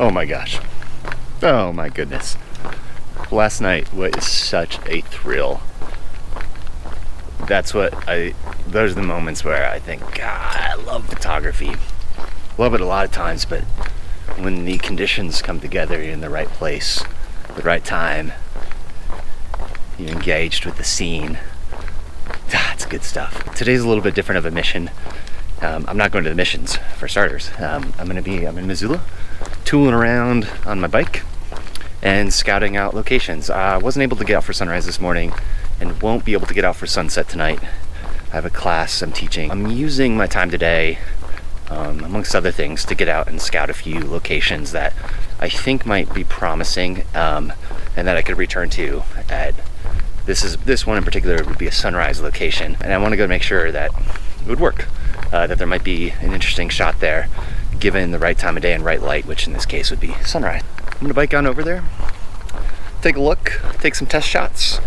Oh my gosh. Oh my goodness. Last night was such a thrill. Those are the moments where I think, God, I love photography. Love it a lot of times, but when the conditions come together, you're in the right place, the right time, you're engaged with the scene. It's good stuff. Today's a little bit different of a mission. I'm not going to the missions, for starters. I'm in Missoula, tooling around on my bike and scouting out locations. I wasn't able to get out for sunrise this morning and won't be able to get out for sunset tonight. I have a class I'm teaching. I'm using my time today, amongst other things, to get out and scout a few locations that I think might be promising, and that I could return to at this one in particular would be a sunrise location, and I want to go make sure that it would work, that there might be an interesting shot there given the right time of day and right light, which in this case would be sunrise. I'm gonna bike on over there, take a look, take some test shots,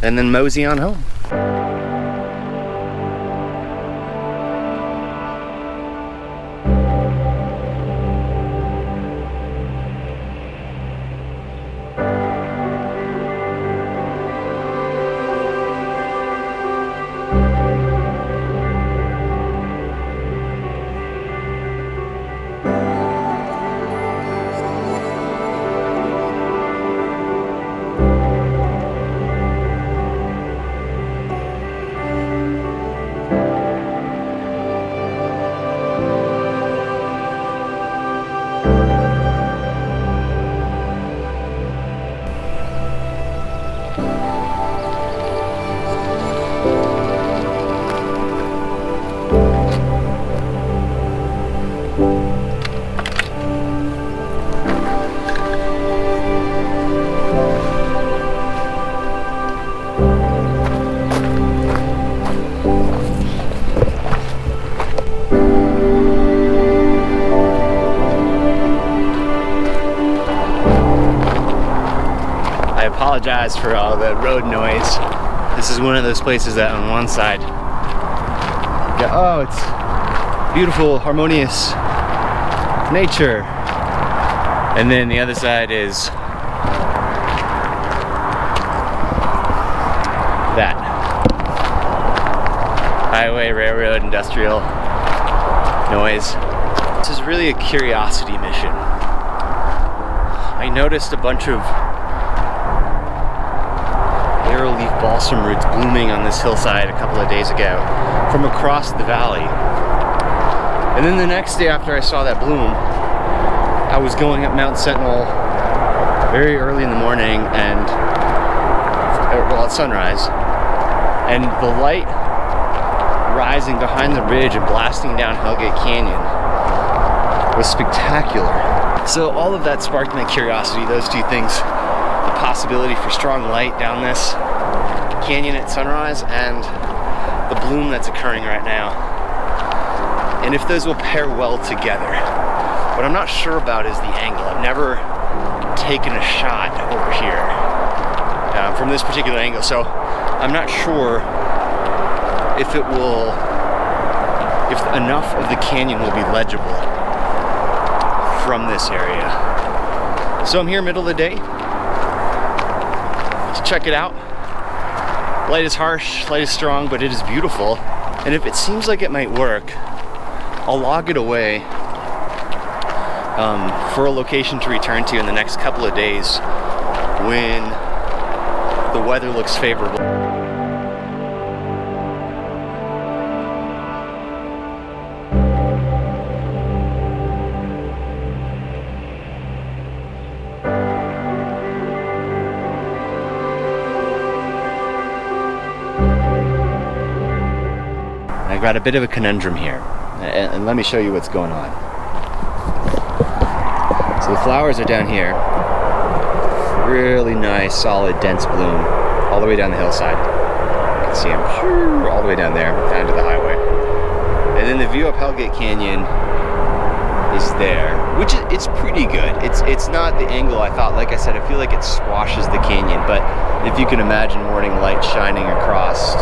and then mosey on home. I apologize for all the road noise. This is one of those places that on one side, it's beautiful, harmonious nature, and then the other side is that highway, railroad, industrial noise. This is really a curiosity mission. I noticed a bunch of arrowleaf balsam roots blooming on this hillside a couple of days ago from across the valley. And then the next day after I saw that bloom, I was going up Mount Sentinel very early in the morning and, at sunrise, and the light rising behind the ridge and blasting down Hellgate Canyon was spectacular. So all of that sparked my curiosity, those two things. The possibility for strong light down this canyon at sunrise and the bloom that's occurring right now. And if those will pair well together. What I'm not sure about is the angle. I've never taken a shot over here from this particular angle, so I'm not sure if enough of the canyon will be legible from this area. So I'm here middle of the day to check it out. Light is harsh, light is strong, but it is beautiful. And if it seems like it might work, I'll log it away for a location to return to in the next couple of days when the weather looks favorable. I've got a bit of a conundrum here, and let me show you what's going on. So the flowers are down here, really nice, solid, dense bloom, all the way down the hillside. You can see them all the way down there, down to the highway. And then the view up Hellgate Canyon is there, which it's pretty good. It's not the angle I thought. Like I said, I feel like it squashes the canyon, but if you can imagine morning light shining across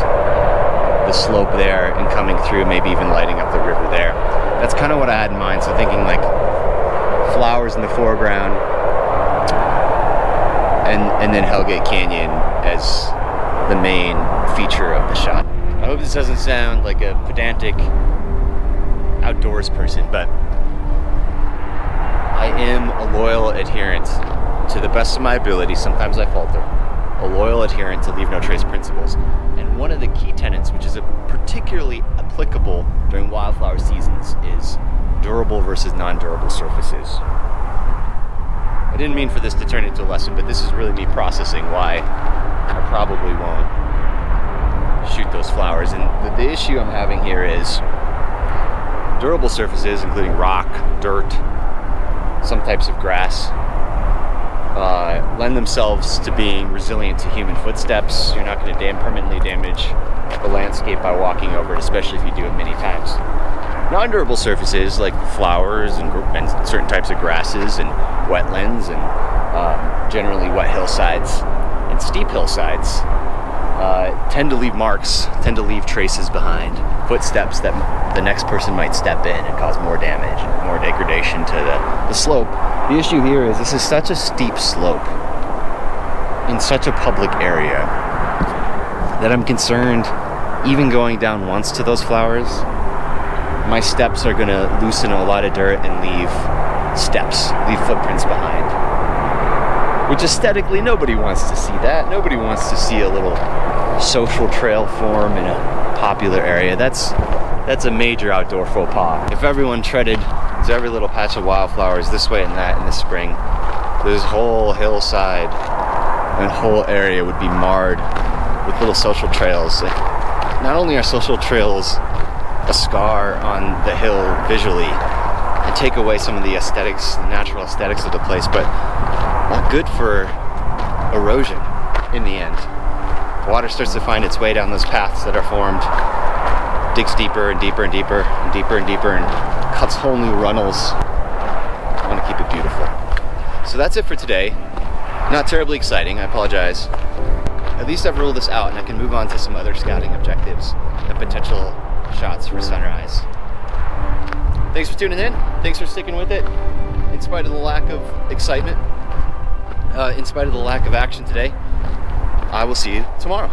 the slope there and coming through, maybe even lighting up the river there. That's kind of what I had in mind. So thinking like flowers in the foreground, and then Hellgate Canyon as the main feature of the shot. I hope this doesn't sound like a pedantic outdoors person, but I am a loyal adherent to the best of my ability. Sometimes I falter. A loyal adherent to leave no trace principles. And one of the key tenets, which is particularly applicable during wildflower seasons, is durable versus non-durable surfaces. I didn't mean for this to turn into a lesson, but this is really me processing why I probably won't shoot those flowers. And the issue I'm having here is durable surfaces, including rock, dirt, some types of grass, lend themselves to being resilient to human footsteps. You're not going to permanently damage the landscape by walking over it, especially if you do it many times. Non-durable surfaces like flowers and certain types of grasses and wetlands and generally wet hillsides and steep hillsides tend to leave marks, tend to leave traces behind, footsteps that the next person might step in and cause more damage, more degradation to the slope. The issue here is this is such a steep slope in such a public area that I'm concerned, even going down once to those flowers, my steps are going to loosen a lot of dirt and leave footprints behind. Which aesthetically, nobody wants to see that. Nobody wants to see a little social trail form in a popular area. That's a major outdoor faux pas. If everyone treaded to every little patch of wildflowers this way and that in the spring, this whole hillside and whole area would be marred with little social trails. Not only are social trails a scar on the hill visually and take away some of the aesthetics, the natural aesthetics of the place, but not good for erosion in the end. Water starts to find its way down those paths that are formed, digs deeper and deeper and deeper and deeper and deeper, and cuts whole new runnels. I want to keep it beautiful. So that's it for today. Not terribly exciting, I apologize. At least I've ruled this out and I can move on to some other scouting objectives and potential shots for sunrise. Thanks for tuning in. Thanks for sticking with it. In spite of the lack of excitement, in spite of the lack of action today, I will see you tomorrow.